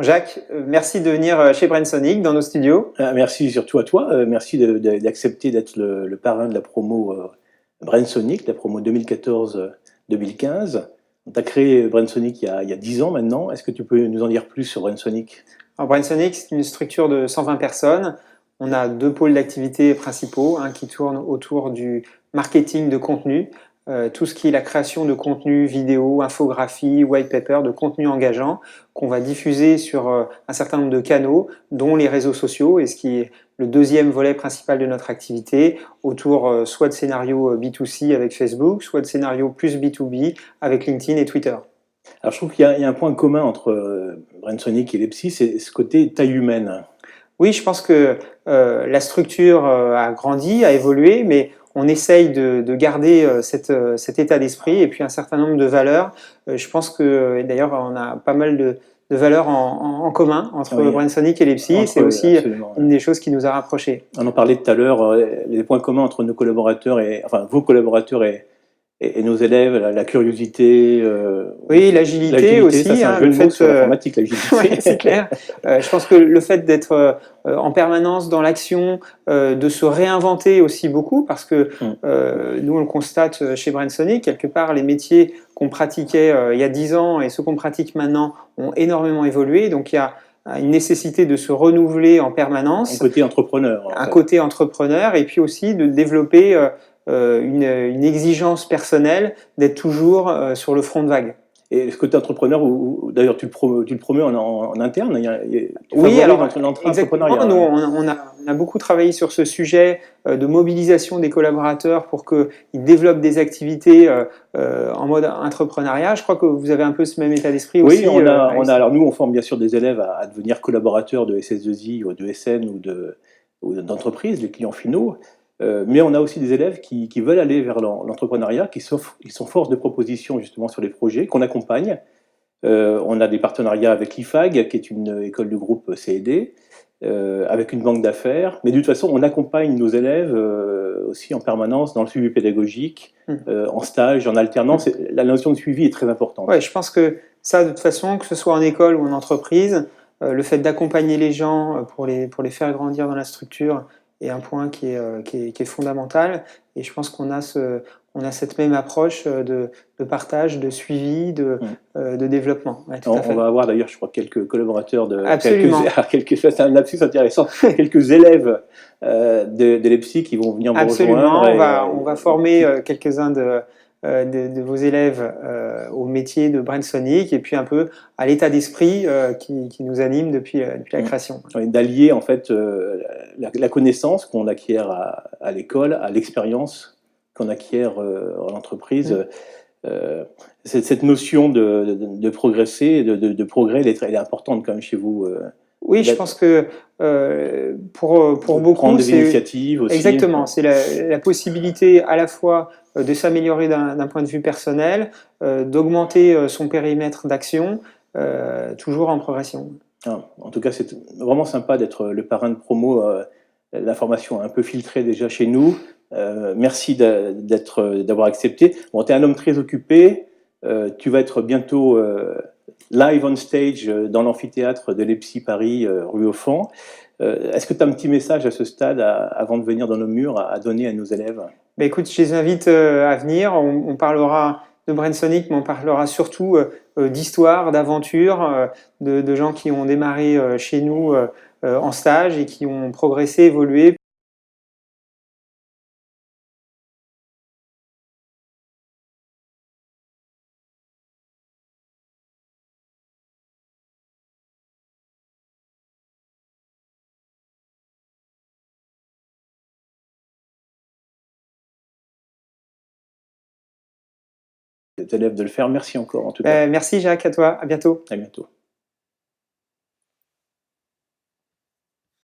Jacques, merci de venir chez Brainsonic dans nos studios. Merci surtout à toi, merci d'accepter d'être le parrain de la promo Brainsonic, la promo 2014-2015. Tu as créé Brainsonic il y a 10 ans maintenant. Est-ce que tu peux nous en dire plus sur Brainsonic? Alors, Brainsonic, c'est une structure de 120 personnes. On a deux pôles d'activité principaux, un qui tourne autour du marketing de contenu, tout ce qui est la création de contenu vidéo, infographie, white paper, de contenu engageant qu'on va diffuser sur un certain nombre de canaux, dont les réseaux sociaux, et ce qui est le deuxième volet principal de notre activité, autour soit de scénarios B2C avec Facebook, soit de scénarios plus B2B avec LinkedIn et Twitter. Alors je trouve qu'il y a un point commun entre Brainsonic et Lepsi, c'est ce côté taille humaine. Oui, je pense que la structure a grandi, a évolué, mais on essaye de garder cet état d'esprit et puis un certain nombre de valeurs. Je pense que, et d'ailleurs, on a pas mal de valeurs en commun entre Oui, Brainsonic et Lepsi. C'est aussi absolument. une des choses qui nous a rapprochés. On en parlait tout à l'heure, les points communs entre nos collaborateurs enfin vos collaborateurs et nos élèves, la curiosité. Oui, l'agilité aussi. Ça c'est un jeu de mots sur l'informatique, l'agilité. Ouais, c'est clair. Je pense que le fait d'être en permanence dans l'action, de se réinventer aussi beaucoup, parce que nous on le constate chez Brainsonic, quelque part les métiers qu'on pratiquait il y a 10 ans et ceux qu'on pratique maintenant ont énormément évolué, donc il y a une nécessité de se renouveler en permanence. Un côté entrepreneur. Un côté entrepreneur, et puis aussi de développer une exigence personnelle d'être toujours sur le front de vague. Et ce côté entrepreneur, d'ailleurs tu le promeux en interne, oui, alors exactement. Nous, on a beaucoup travaillé sur ce sujet de mobilisation des collaborateurs pour qu'ils développent des activités en mode entrepreneuriat. Je crois que vous avez un peu ce même état d'esprit aussi. Oui, alors nous, on forme bien sûr des élèves à devenir collaborateurs de SS2I ou de SN ou d'entreprises, les clients finaux. Mais on a aussi des élèves qui veulent aller vers l'entrepreneuriat, qui sont force de proposition justement sur les projets, qu'on accompagne. On a des partenariats avec l'IFAG, qui est une école de groupe CED, avec une banque d'affaires. Mais de toute façon, on accompagne nos élèves aussi en permanence dans le suivi pédagogique, en stage, en alternance. La notion de suivi est très importante. Ouais, je pense que ça, de toute façon, que ce soit en école ou en entreprise, le fait d'accompagner les gens pour les faire grandir dans la structure est un point qui est fondamental. Et je pense qu'on a cette même approche de partage, de suivi, de développement. Ouais, on va avoir d'ailleurs, je crois, quelques collaborateurs Absolument. C'est un lapsus intéressant, quelques élèves de l'EPSI qui vont venir me Absolument. rejoindre. On va former quelques-uns de vos élèves au métier de Brainsonic et puis un peu à l'état d'esprit qui nous anime depuis la création. D'allier en fait la connaissance qu'on acquiert à l'école à l'expérience qu'on acquiert en entreprise. Cette notion de progresser, de progrès, elle est importante quand même chez vous. Oui, je pense que pour beaucoup, prendre des initiatives aussi. Exactement, c'est la possibilité à la fois de s'améliorer d'un point de vue personnel, d'augmenter son périmètre d'action, toujours en progression. En tout cas, c'est vraiment sympa d'être le parrain de promo. L'information un peu filtrée déjà chez nous. Merci d'avoir accepté. Bon, tu es un homme très occupé. Tu vas être bientôt live on stage dans l'amphithéâtre de l'EPSI Paris, rue au Fond. Est-ce que tu as un petit message à ce stade, avant de venir dans nos murs, à donner à nos élèves? Bah, écoute, je les invite à venir. On parlera de Brainsonic, mais on parlera surtout d'histoire, d'aventure, de gens qui ont démarré chez nous en stage et qui ont progressé, évolué. Les élèves de le faire. Merci encore en tout cas. Merci Jacques, à toi, à bientôt. À bientôt.